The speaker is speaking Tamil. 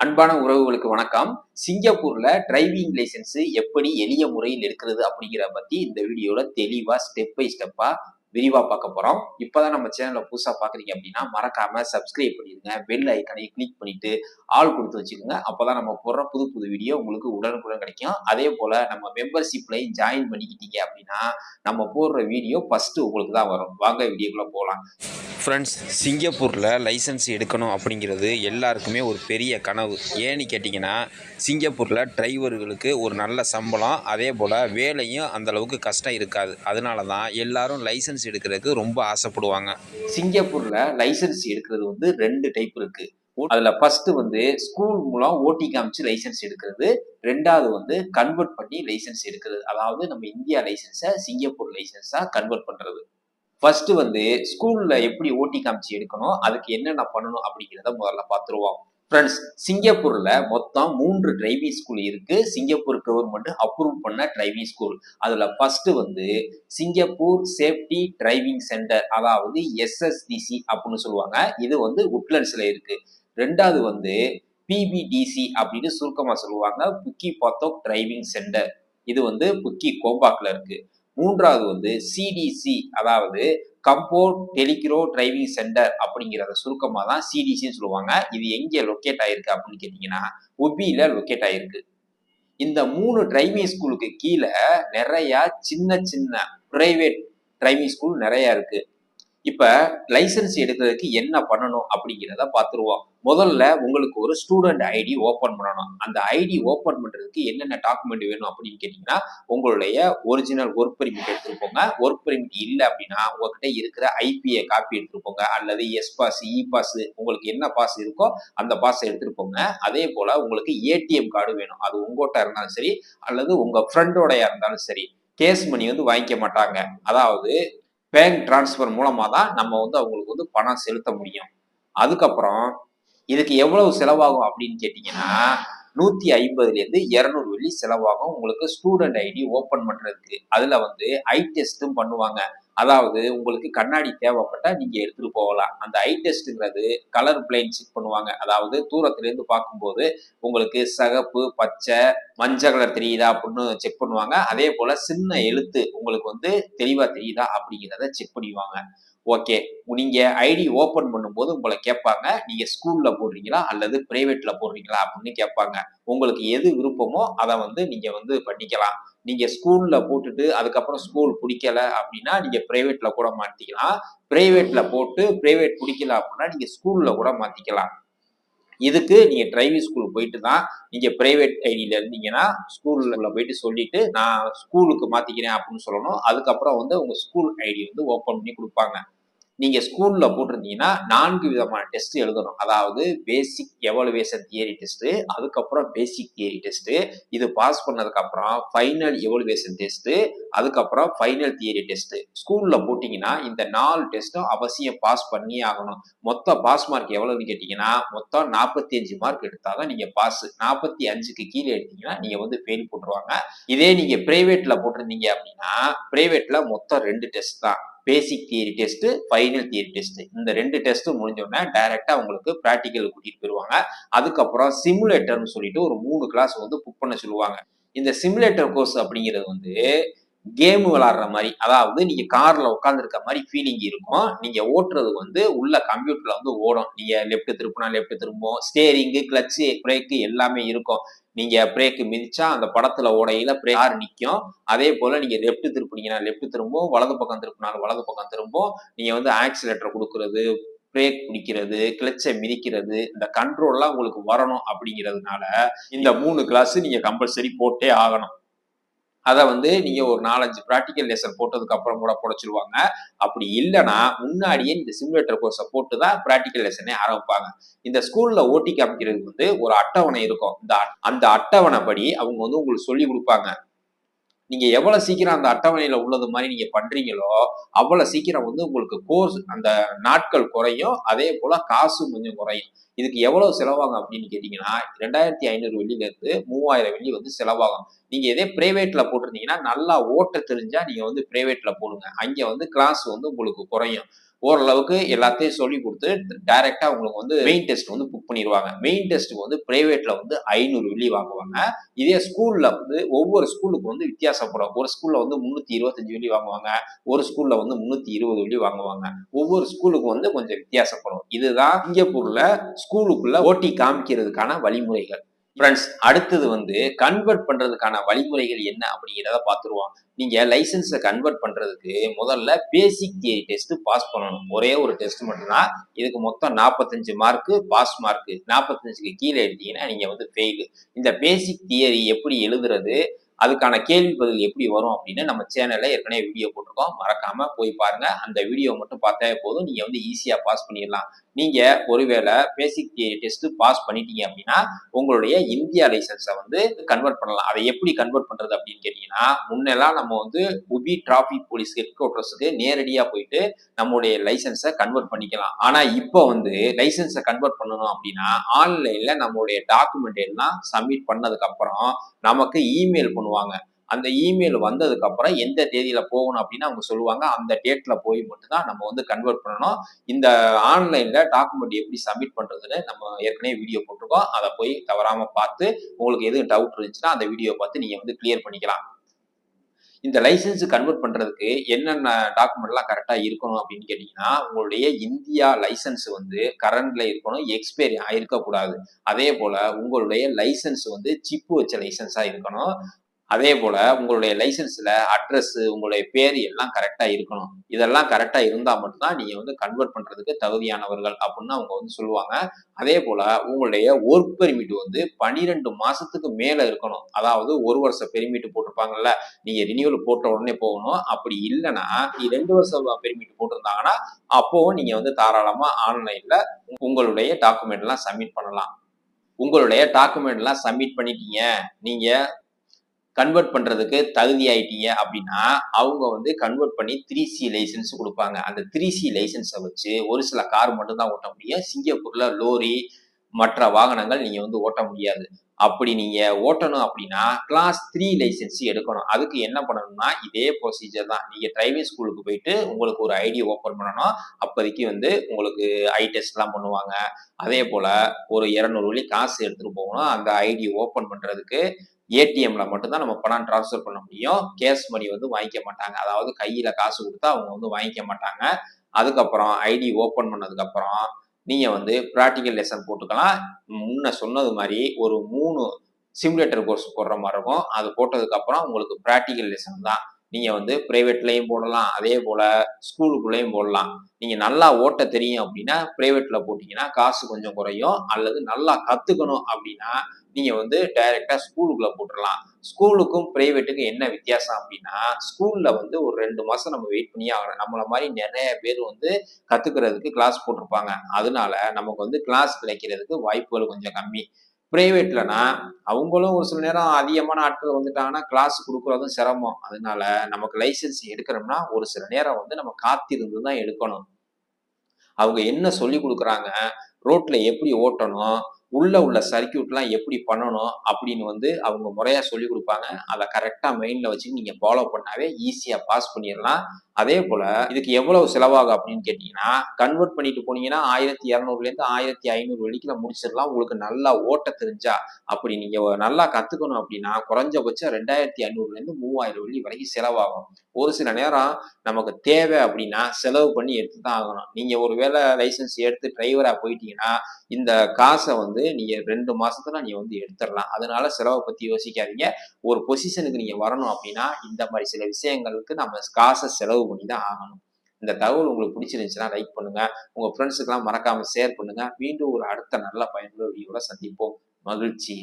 அன்பான உறவுகளுக்கு வணக்கம். சிங்கப்பூர்ல டிரைவிங் லைசென்ஸ் எப்படி எளிய முறையில் எடுக்கிறது அப்படிங்கிறத பத்தி இந்த வீடியோல தெளிவா ஸ்டெப் பை ஸ்டெப்பா விரிவா பார்க்க போறோம். இப்பதான் நம்ம சேனலை புதுசா பாக்குறீங்க அப்படின்னா மறக்காம சப்ஸ்கிரைப் பண்ணிடுங்க. பெல் ஐக்கனை கிளிக் பண்ணிட்டு ஆல் கொடுத்து வச்சுக்கோங்க. அப்பதான் நம்ம போடுற புது புது வீடியோ உங்களுக்கு உடனுக்குடன் கிடைக்கும். அதே போல நம்ம மெம்பர்ஷிப்லையும் ஜாயின் பண்ணிக்கிட்டீங்க அப்படின்னா நம்ம போடுற வீடியோ ஃபர்ஸ்ட் உங்களுக்கு தான் வரும். வாங்க வீடியோக்குள்ள போகலாம். ஃப்ரெண்ட்ஸ், சிங்கப்பூரில் லைசன்ஸ் எடுக்கணும் அப்படிங்கிறது எல்லாருக்குமே ஒரு பெரிய கனவு. ஏன்னு கேட்டிங்கன்னா, சிங்கப்பூரில் டிரைவர்களுக்கு ஒரு நல்ல சம்பளம், அதே போல் வேலையும் அந்தளவுக்கு கஷ்டம் இருக்காது. அதனால தான் எல்லோரும் லைசன்ஸ் எடுக்கிறதுக்கு ரொம்ப ஆசைப்படுவாங்க. சிங்கப்பூர்ல லைசன்ஸ் எடுக்கிறது வந்து 2 டைப் இருக்கு. அதுல ஃபர்ஸ்ட் வந்து ஸ்கூல் மூலம் ஓட்டி காமிச்சு லைசன்ஸ் எடுக்கிறது. 2வது வந்து கன்வெர்ட் பண்ணி லைசன்ஸ் எடுக்கிறது. அதாவது நம்ம இந்தியா லைசன்ஸை சிங்கப்பூர் லைசன்ஸா கன்வெர்ட் பண்றது. ஃபர்ஸ்ட் வந்து ஸ்கூல்ல எப்படி ஓட்டி காமிச்சு எடுக்கணும், அதுக்கு என்னென்ன பண்ணணும் அப்படிங்கிறத முதல்ல பார்த்துருவோம். ஃப்ரெண்ட்ஸ், சிங்கப்பூர்ல மொத்தம் 3 டிரைவிங் ஸ்கூல் இருக்கு. சிங்கப்பூர் கவர்மெண்ட் அப்ரூவ் பண்ண டிரைவிங் ஸ்கூல். அதுல ஃபர்ஸ்ட் வந்து சிங்கப்பூர் சேஃப்டி டிரைவிங் சென்டர், அதாவது SSDC அப்படின்னு சொல்லுவாங்க. இது வந்து உட்லண்ட்ஸ்ல இருக்கு. 2வது வந்து PBDC அப்படின்னு சுருக்கமா சொல்லுவாங்க, புக்கி பாத்தோக் டிரைவிங் சென்டர். இது வந்து புக்கி கோம்பாக்ல இருக்கு. 3வது வந்து CDC, அதாவது கம்போ டெலிக்ரோ டிரைவிங் சென்டர் அப்படிங்கிறத சுருக்கமாக தான் CDCன்னு சொல்லுவாங்க. இது எங்கே லொக்கேட் ஆயிருக்கு அப்படின்னு கேட்டீங்கன்னா உபியில லொக்கேட் ஆயிருக்கு. இந்த 3 டிரைவிங் ஸ்கூலுக்கு கீழே நிறைய சின்ன சின்ன பிரைவேட் டிரைவிங் ஸ்கூல் நிறைய இருக்கு. இப்ப லைசன்ஸ் எடுக்கிறதுக்கு என்ன பண்ணணும் அப்படிங்கிறத பார்த்துருவோம். முதல்ல உங்களுக்கு ஒரு ஸ்டூடெண்ட் ஐடி ஓபன் பண்ணணும். அந்த ஐடி ஓபன் பண்றதுக்கு என்னென்ன டாக்குமெண்ட் வேணும் அப்படின்னு கேட்டீங்கன்னா, உங்களுடைய ஒரிஜினல் ஒர்க் பெர்மிட் எடுத்துட்டு போங்க. ஒர்க் பெர்மிட் இல்லை அப்படின்னா உங்ககிட்ட இருக்கிற ஐபிஏ காப்பி எடுத்துட்டு போங்க, அல்லது எஸ் பாஸ், இ பாஸ், உங்களுக்கு என்ன பாஸ் இருக்கோ அந்த பாஸ் எடுத்துட்டு போங்க. அதே போல உங்களுக்கு ஏடிஎம் கார்டு வேணும். அது உங்ககிட்ட இருந்தாலும் சரி, அல்லது உங்க ஃப்ரெண்டோடைய இருந்தாலும் சரி. கேஸ் மணி வந்து வாங்கிக்க மாட்டாங்க. அதாவது பேங்க் டிரான்ஸ்ஃபர் மூலமா தான் நம்ம வந்து அவங்களுக்கு வந்து பணம் செலுத்த முடியும். அதுக்கப்புறம் இதுக்கு எவ்வளவு செலவாகும் அப்படின்னு கேட்டீங்கன்னா 150 200 வெள்ளி செலவாகும் உங்களுக்கு ஸ்டூடெண்ட் ஐடி ஓபன் பண்றதுக்கு. அதுல வந்து ஐ டெஸ்டும் பண்ணுவாங்க. அதாவது உங்களுக்கு கண்ணாடி தேவைப்பட்டா நீங்க எடுத்துட்டு போகலாம். அந்த ஐ டெஸ்ட்ங்கிறது கலர் பிளைன் செக் பண்ணுவாங்க. அதாவது தூரத்துல இருந்து பார்க்கும்போது உங்களுக்கு சிகப்பு, பச்சை, மஞ்சள் கலர் தெரியுதா அப்படின்னு செக் பண்ணுவாங்க. அதே போல சின்ன எழுத்து உங்களுக்கு வந்து தெளிவா தெரியுதா அப்படிங்கிறத செக் பண்ணிடுவாங்க. ஓகே, நீங்க ஐடி ஓபன் பண்ணும்போது உங்களை கேட்பாங்க, நீங்க ஸ்கூல்ல போடுறீங்களா அல்லது பிரைவேட்ல போடுறீங்களா அப்படின்னு கேட்பாங்க. உங்களுக்கு எது விருப்பமோ அதை வந்து நீங்க வந்து பண்ணிக்கலாம். நீங்க ஸ்கூல்ல போட்டுட்டு அதுக்கப்புறம் ஸ்கூல் பிடிக்கல அப்படின்னா நீங்க பிரைவேட்ல கூட மாத்திக்கலாம். பிரைவேட்ல போட்டு பிரைவேட் பிடிக்கல அப்படின்னா நீங்க ஸ்கூல்ல கூட மாத்திக்கலாம். இதுக்கு நீங்க டிரைவிங் ஸ்கூல் போயிட்டு தான், நீங்க பிரைவேட் ஐடியில இருந்தீங்கன்னா ஸ்கூல்ல போயிட்டு சொல்லிட்டு நான் ஸ்கூலுக்கு மாத்திக்கிறேன் அப்படின்னு சொல்லணும். அதுக்கப்புறம் வந்து உங்க ஸ்கூல் ஐடி வந்து ஓபன் பண்ணி கொடுப்பாங்க. நீங்க ஸ்கூல்ல போட்டிருந்தீங்கன்னா 4 விதமான டெஸ்ட் எழுதணும். அதாவது பேசிக் எவாலுவேஷன் தியரி டெஸ்ட், அதுக்கப்புறம் பேசிக் தியரி டெஸ்ட், இது பாஸ் பண்ணதுக்கு அப்புறம் ஃபைனல் எவாலுவேஷன் டெஸ்ட், அதுக்கப்புறம் ஃபைனல் தியரி டெஸ்ட். ஸ்கூல்ல போட்டீங்கன்னா இந்த 4 டெஸ்டும் அவசியம் பாஸ் பண்ணியே ஆகணும். மொத்த பாஸ் மார்க் எவ்வளவுன்னு கேட்டீங்கன்னா மொத்தம் 45 மார்க் எடுத்தாதான் நீங்க பாஸ். 45க்கு கீழே எடுத்தீங்கன்னா நீங்க வந்து ஃபெயில் போட்டுருவாங்க. இதே நீங்க பிரைவேட்ல போட்டிருந்தீங்க அப்படின்னா பிரைவேட்ல மொத்தம் 2 டெஸ்ட் தான். பேசிக் theory test, final theory test. இந்த 2 டெஸ்ட்டும் முடிஞ்ச உடனே டைரக்டா உங்களுக்கு பிராக்டிகல் கூட்டிட்டு போயிருவாங்க. அதுக்கப்புறம் சிமுலேட்டர்னு சொல்லிட்டு ஒரு 3 கிளாஸ் வந்து புக் பண்ண சொல்லுவாங்க. இந்த சிமுலேட்டர் கோர்ஸ் அப்படிங்கிறது வந்து கேம் விளையாடுற மாதிரி, அதாவது நீங்க கார்ல உட்கார்ந்துருக்க மாதிரி ஃபீலிங் இருக்கும். நீங்க ஓட்டுறது வந்து உள்ள கம்ப்யூட்டர்ல வந்து ஓடும். நீங்க லெஃப்ட் திருப்பினா லெஃப்ட் திரும்பும், ஸ்டேரிங்கு, கிளட்ச், பிரேக் எல்லாமே இருக்கும். நீங்க பிரேக் மிதிச்சா அந்த படத்துல ஓடையில கார் நிற்கும். அதே போல நீங்க லெஃப்ட் திருப்பினீங்கன்னா லெஃப்ட் திரும்பும், வலது பக்கம் திருப்பினாலும் வலது பக்கம் திரும்பும். நீங்க வந்து ஆக்சிலேட்டர் கொடுக்கறது, பிரேக் பிடிக்கிறது, கிளட்சை மிதிக்கிறது, இந்த கண்ட்ரோல்லாம் உங்களுக்கு வரணும் அப்படிங்கிறதுனால இந்த 3 கிளாஸ் நீங்க கம்பல்சரி போட்டே ஆகணும். அதை வந்து நீங்க ஒரு 4-5 பிராக்டிக்கல் லெசன் போட்டதுக்கு அப்புறம் கூட போடச்சிருவாங்க. அப்படி இல்லைன்னா முன்னாடியே இந்த சிமுலேட்டர் கோர்ஸை போட்டு தான் பிராக்டிக்கல் லெசனே ஆரம்பிப்பாங்க. இந்த ஸ்கூல்ல ஓட்டி காமிக்கிறதுக்கு வந்து ஒரு அட்டவணை இருக்கும். அந்த அட்டவணை படி அவங்க வந்து உங்களுக்கு சொல்லி கொடுப்பாங்க. நீங்க எவ்வளவு சீக்கிரம் அந்த அட்டவணையில உள்ளது மாதிரி நீங்க பண்றீங்களோ அவ்வளவு சீக்கிரம் வந்து உங்களுக்கு கோர்ஸ் அந்த நாட்கள் குறையும். அதே போல காசும் கொஞ்சம் குறையும். இதுக்கு எவ்வளவு செலவாகும் அப்படின்னு கேட்டீங்கன்னா 2500 வெள்ளில இருந்து 3000 வெள்ளி வந்து செலவாகும். நீங்க இதே பிரைவேட்ல போட்டிருந்தீங்கன்னா நல்லா ஓட்ட தெரிஞ்சா நீங்க வந்து பிரைவேட்ல போடுங்க. அங்க வந்து கிளாஸ் வந்து உங்களுக்கு குறையும். ஓரளவுக்கு எல்லாத்தையும் சொல்லி கொடுத்து டைரக்டா உங்களுக்கு வந்து மெயின் டெஸ்ட் வந்து புக் பண்ணிடுவாங்க. மெயின் டெஸ்ட்டுக்கு வந்து பிரைவேட்ல வந்து 500 வெள்ளி வாங்குவாங்க. இதே ஸ்கூல்ல வந்து ஒவ்வொரு ஸ்கூலுக்கு வந்து வித்தியாசப்படும். ஒரு ஸ்கூல்ல வந்து 325 வெள்ளி வாங்குவாங்க. ஒரு ஸ்கூல்ல வந்து 320 வெள்ளி வாங்குவாங்க. ஒவ்வொரு ஸ்கூலுக்கு வந்து கொஞ்சம் வித்தியாசப்படும். இதுதான் சிங்கப்பூர்ல ஸ்கூலுக்குள்ள ஓட்டி காமிக்கிறதுக்கான வழிமுறைகள். ஃப்ரெண்ட்ஸ், அடுத்தது வந்து கன்வெர்ட் பண்றதுக்கான வழிமுறைகள் என்ன அப்படிங்கிறத பார்த்துருவோம். நீங்க லைசன்ஸை கன்வெர்ட் பண்றதுக்கு முதல்ல பேசிக் தியரி டெஸ்ட் பாஸ் பண்ணணும். ஒரே ஒரு டெஸ்ட் மட்டும்தான். இதுக்கு மொத்தம் 45 மார்க்கு பாஸ் மார்க்கு. 45க்கு கீழே எடுத்தீங்கன்னா நீங்க வந்து ஃபெயிலு. இந்த பேசிக் தியரி எப்படி எழுதுறது, அதுக்கான கேள்வி பதில் எப்படி வரும் அப்படின்னு நம்ம சேனல்ல ஏற்கனவே வீடியோ போட்டிருக்கோம். மறக்காம போய் பாருங்க. அந்த வீடியோ மட்டும் பார்த்தாலே போதும், நீங்க வந்து ஈஸியா பாஸ் பண்ணிடலாம். நீங்க ஒருவேளை பேசிக் தியரி டெஸ்ட் பாஸ் பண்ணிட்டீங்க அப்படின்னா உங்களுடைய இந்தியா லைசன்ஸை வந்து கன்வெர்ட் பண்ணலாம். அதை எப்படி கன்வெர்ட் பண்றது அப்படின்னு கேட்டீங்கன்னா, முன்னெல்லாம் நம்ம வந்து உபி டிராபிக் போலீஸ் ஹெட் குவார்டர்ஸ்க்கு நேரடியா போயிட்டு நம்மளுடைய லைசன்ஸை கன்வெர்ட் பண்ணிக்கலாம். ஆனா இப்போ வந்து லைசன்ஸை கன்வெர்ட் பண்ணணும் அப்படின்னா ஆன்லைன்ல நம்மளுடைய டாக்குமெண்ட் எல்லாம் சப்மிட் பண்ணதுக்கு அப்புறம் நமக்கு இமெயில் பண்ணுவாங்க. அந்த இமெயில் வந்ததுக்கு அப்புறம் எந்த தேதியில போகணும் அப்படின்னு அவங்க சொல்லுவாங்க. அந்த டேட்ல போய் மட்டும்தான் நம்ம வந்து கன்வெர்ட் பண்ணணும். இந்த ஆன்லைன்ல டாக்குமெண்ட் எப்படி சப்மிட் பண்றதுன்னு நம்ம ஏற்கனவே வீடியோ போட்டிருக்கோம். அதை போய் தவறாம பார்த்து உங்களுக்கு எதுவும் டவுட் இருந்துச்சுன்னா அந்த வீடியோ பார்த்து நீங்க வந்து கிளியர் பண்ணிக்கலாம். இந்த லைசன்ஸ் கன்வெர்ட் பண்றதுக்கு என்னென்ன டாக்குமெண்ட்லாம் கரெக்டா இருக்கணும் அப்படின்னு கேட்டீங்கன்னா, உங்களுடைய இந்தியா லைசன்ஸ் வந்து கரண்ட்ல இருக்கணும். எக்ஸ்பைரி ஆயிருக்க கூடாது. அதே போல உங்களுடைய லைசன்ஸ் வந்து சிப் வச்ச லைசன்ஸா இருக்கணும். அதே போல உங்களுடைய லைசன்ஸ்ல அட்ரஸ், உங்களுடைய பேர் எல்லாம் கரெக்டா இருக்கணும். இதெல்லாம் கரெக்டா இருந்தா மட்டும்தான் நீங்க வந்து கன்வெர்ட் பண்றதுக்கு தகுதியானவர்கள் அப்படின்னு அவங்க வந்து சொல்லுவாங்க. அதே போல உங்களுடைய ஒர்க் பெர்மிட் வந்து 12 மாசத்துக்கு மேல இருக்கணும். அதாவது 1 வருஷ பெர்மிட் போட்டிருப்பாங்கல்ல, நீங்க ரினியூவல் போட்ட உடனே போகணும். அப்படி இல்லைன்னா 2 வருஷம் பெர்மிட் போட்டிருந்தாங்கன்னா அப்பவும் நீங்க வந்து தாராளமா ஆன்லைன்ல உங்களுடைய டாக்குமெண்ட் எல்லாம் சப்மிட் பண்ணலாம். உங்களுடைய டாக்குமெண்ட் எல்லாம் சப்மிட் பண்ணிட்டீங்க, நீங்க கன்வெர்ட் பண்றதுக்கு தகுதி ஆயிட்டீங்க அப்படின்னா அவங்க வந்து கன்வெர்ட் பண்ணி 3C லைசன்ஸ் கொடுப்பாங்க. அந்த 3C லைசன்ஸை வச்சு ஒரு சில கார் மட்டும் தான் ஓட்ட முடியும். சிங்கப்பூர்ல லோரி மற்ற வாகனங்கள் நீங்க வந்து ஓட்ட முடியாது. அப்படி நீங்க ஓட்டணும் அப்படின்னா கிளாஸ் 3 லைசன்ஸ் எடுக்கணும். அதுக்கு என்ன பண்ணணும்னா இதே ப்ரொசீஜர் தான். நீங்க டிரைவிங் ஸ்கூலுக்கு போயிட்டு உங்களுக்கு ஒரு ஐடி ஓபன் பண்ணணும். அப்போதைக்கு வந்து உங்களுக்கு ஐ டெஸ்ட் எல்லாம் பண்ணுவாங்க. அதே போல ஒரு 200 வெள்ளி காசு எடுத்துட்டு போகணும். அந்த ஐடி ஓபன் பண்றதுக்கு ஏடிஎம்ல மட்டும்தான் நம்ம பணம் டிரான்ஸ்ஃபர் பண்ண முடியும். கேஷ் மணி வந்து வாங்கிக்க மாட்டாங்க. அதாவது கையில காசு கொடுத்தா அவங்க வந்து வாங்கிக்க மாட்டாங்க. அதுக்கப்புறம் ஐடி ஓபன் பண்ணதுக்கு அப்புறம் நீங்க வந்து பிராக்டிகல் லெசன் போட்டுக்கலாம். முன்ன சொன்னது மாதிரி ஒரு 3 சிமுலேட்டர் கோர்ஸ் போடுற மாதிரி இருக்கும். அது போட்டதுக்கு அப்புறம் உங்களுக்கு பிராக்டிகல் லெசன் தான். நீங்க வந்து பிரைவேட்லயும் போடலாம். அதே போல ஸ்கூலுக்குள்ளேயும் போடலாம். நீங்க நல்லா ஓட்ட தெரியும் அப்படின்னா பிரைவேட்ல போட்டீங்கன்னா காசு கொஞ்சம் குறையும். அல்லது நல்லா கத்துக்கணும் அப்படின்னா நீங்க வந்து டைரக்டா ஸ்கூலுக்குள்ள போட்டுடலாம். ஸ்கூலுக்கும் பிரைவேட்டுக்கும் என்ன வித்தியாசம் அப்படின்னா ஸ்கூல்ல வந்து ஒரு 2 மாசம் நம்ம வெயிட் பண்ணியே ஆகணும். நம்மள மாதிரி நிறைய பேர் வந்து கத்துக்கிறதுக்கு கிளாஸ் போட்டிருப்பாங்க. அதனால நமக்கு வந்து கிளாஸ் கிடைக்கிறதுக்கு வாய்ப்புகள் கொஞ்சம் கம்மி. பிரைவேட்லனா அவங்களும் ஒரு சில நேரம் அதிகமான ஆட்கள் வந்துட்டாங்கன்னா கிளாஸ் கொடுக்குறதும் சிரமம். அதனால நமக்கு லைசன்ஸ் எடுக்கிறோம்னா ஒரு சில நேரம் வந்து நம்ம காத்திருந்து தான் எடுக்கணும். அவங்க என்ன சொல்லி கொடுக்குறாங்க, ரோட்ல எப்படி ஓட்டணும், உள்ள சர்க்யூட்லாம் எப்படி பண்ணணும் அப்படின்னு வந்து அவங்க முறையா சொல்லி கொடுப்பாங்க. அதை கரெக்டா மைண்ட்ல வச்சு நீங்க ஃபாலோ பண்ணாவே ஈஸியா பாஸ் பண்ணிடலாம். அதே போல இதுக்கு எவ்வளவு செலவாகும் அப்படின்னு கேட்டீங்கன்னா கன்வெர்ட் பண்ணிட்டு போனீங்கன்னா 1200லேருந்து 1500 வரைக்கும் முடிச்சிடலாம். உங்களுக்கு நல்லா ஓட்ட தெரிஞ்சா. அப்படி நீங்க நல்லா கத்துக்கணும் அப்படின்னா குறைஞ்சபட்சம் 2500லேருந்து 3000 வெள்ளி வரைக்கும் செலவாகும். ஒரு சில நேரம் நமக்கு தேவை அப்படின்னா செலவு பண்ணி எடுத்து தான் ஆகணும். நீங்க ஒருவேளை லைசன்ஸ் எடுத்து டிரைவரா போயிட்டீங்கன்னா இந்த காசை வந்து நீங்க 2 மாசத்துல நீங்க வந்து எடுத்துடலாம். அதனால செலவை பத்தி யோசிக்காதீங்க. ஒரு பொசிஷனுக்கு நீங்க வரணும் அப்படின்னா இந்த மாதிரி சில விஷயங்களுக்கு நம்ம காசை செலவு பண்ணி தான் ஆகணும். இந்த தகவல் உங்களுக்கு பிடிச்சிருந்துச்சுன்னா லைக் பண்ணுங்க. உங்க ஃப்ரெண்ட்ஸுக்கெல்லாம் மறக்காம ஷேர் பண்ணுங்க. மீண்டும் ஒரு அடுத்த நல்ல பயனுள்ள வீடியோல சந்திப்போம். மகிழ்ச்சி.